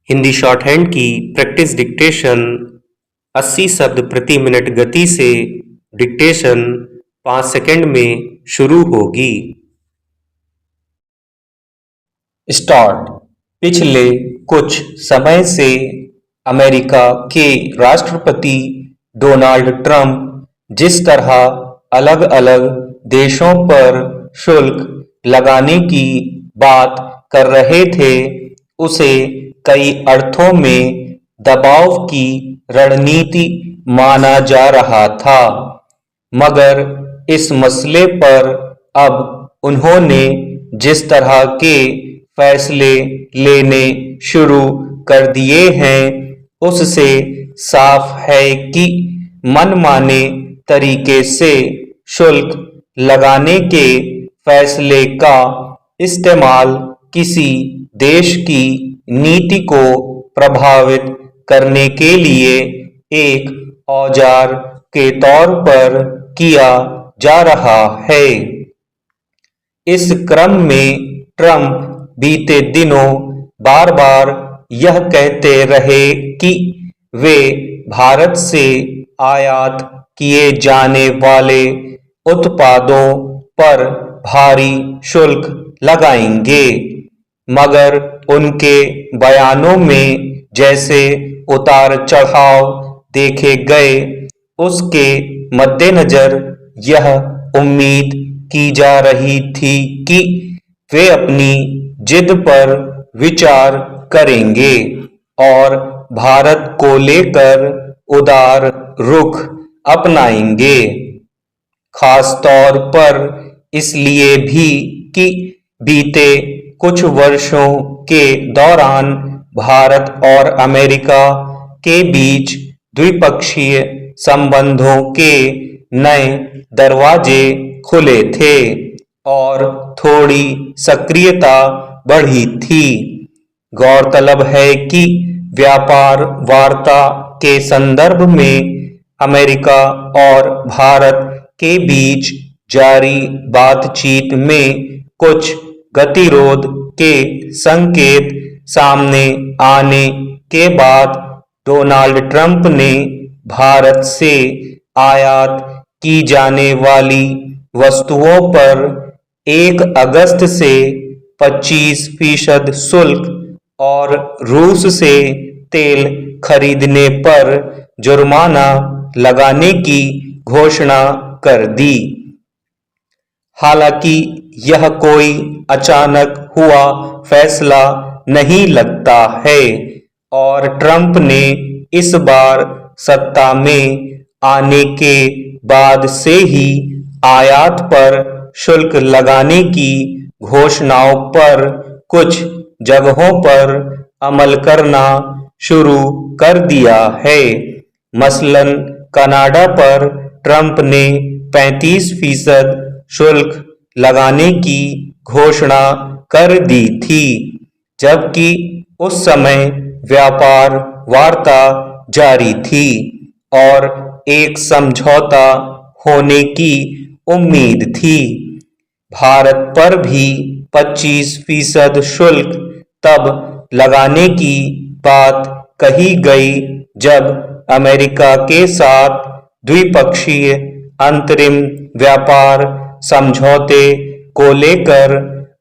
Hindi short hand की practice dictation 80 शब्द प्रति मिनट गति से डिक्टेशन 5 सेकंड में शुरू होगी। स्टार्ट। पिछले कुछ समय से अमेरिका के राष्ट्रपति डोनाल्ड ट्रंप जिस तरह अलग अलग देशों पर शुल्क लगाने की बात कर रहे थे, उसे कई अर्थों में दबाव की रणनीति माना जा रहा था। मगर इस मसले पर अब उन्होंने जिस तरह के फैसले लेने शुरू कर दिए हैं, उससे साफ है कि मनमाने तरीके से शुल्क लगाने के फैसले का इस्तेमाल किसी देश की नीति को प्रभावित करने के लिए एक औजार के तौर पर किया जा रहा है। इस क्रम में ट्रंप बीते दिनों बार बार यह कहते रहे कि वे भारत से आयात किए जाने वाले उत्पादों पर भारी शुल्क लगाएंगे, मगर उनके बयानों में जैसे उतार चढ़ाव देखे गए, उसके मद्देनजर यह उम्मीद की जा रही थी कि वे अपनी जिद पर विचार करेंगे और भारत को लेकर उदार रुख अपनाएंगे, खास तौर पर इसलिए भी कि बीते कुछ वर्षों के दौरान भारत और अमेरिका के बीच द्विपक्षीय संबंधों के नए दरवाजे खुले थे और थोड़ी सक्रियता बढ़ी थी। गौरतलब है कि व्यापार वार्ता के संदर्भ में अमेरिका और भारत के बीच जारी बातचीत में कुछ गतिरोध के संकेत सामने आने के बाद डोनाल्ड ट्रंप ने भारत से आयात की जाने वाली वस्तुओं पर 1 अगस्त से 25% शुल्क और रूस से तेल खरीदने पर जुर्माना लगाने की घोषणा कर दी। हालांकि यह कोई अचानक हुआ फैसला नहीं लगता है और ट्रंप ने इस बार सत्ता में आने के बाद से ही आयात पर शुल्क लगाने की घोषणाओं पर कुछ जगहों पर अमल करना शुरू कर दिया है। मसलन कनाडा पर ट्रंप ने 35% शुल्क लगाने की घोषणा कर दी थी, जबकि उस समय व्यापार वार्ता जारी थी और एक समझौता होने की उम्मीद थी। भारत पर भी 25% शुल्क तब लगाने की बात कही गई जब अमेरिका के साथ द्विपक्षीय अंतरिम व्यापार समझौते को लेकर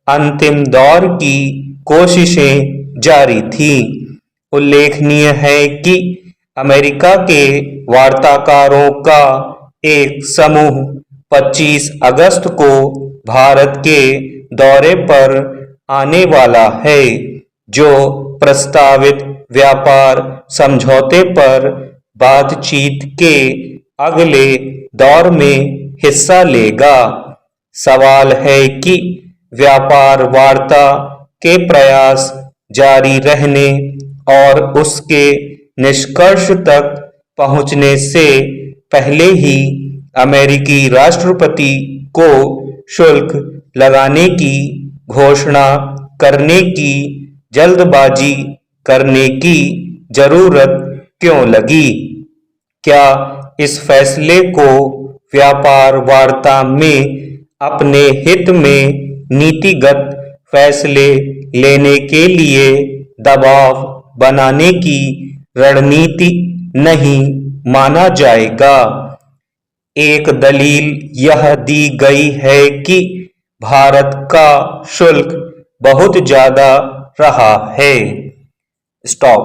अंतिम दौर की कोशिशें जारी थी। उल्लेखनीय है कि अमेरिका के वार्ताकारों का एक समूह 25 अगस्त को भारत के दौरे पर आने वाला है, जो प्रस्तावित व्यापार समझौते पर बातचीत के अगले दौर में हिस्सा लेगा। सवाल है कि व्यापार वार्ता के प्रयास जारी रहने और उसके निष्कर्ष तक पहुंचने से पहले ही अमेरिकी राष्ट्रपति को शुल्क लगाने की घोषणा करने की जल्दबाजी करने की जरूरत क्यों लगी? क्या इस फैसले को व्यापार वार्ता में अपने हित में नीतिगत फैसले लेने के लिए दबाव बनाने की रणनीति नहीं माना जाएगा। एक दलील यह दी गई है कि भारत का शुल्क बहुत ज्यादा रहा है। स्टॉप।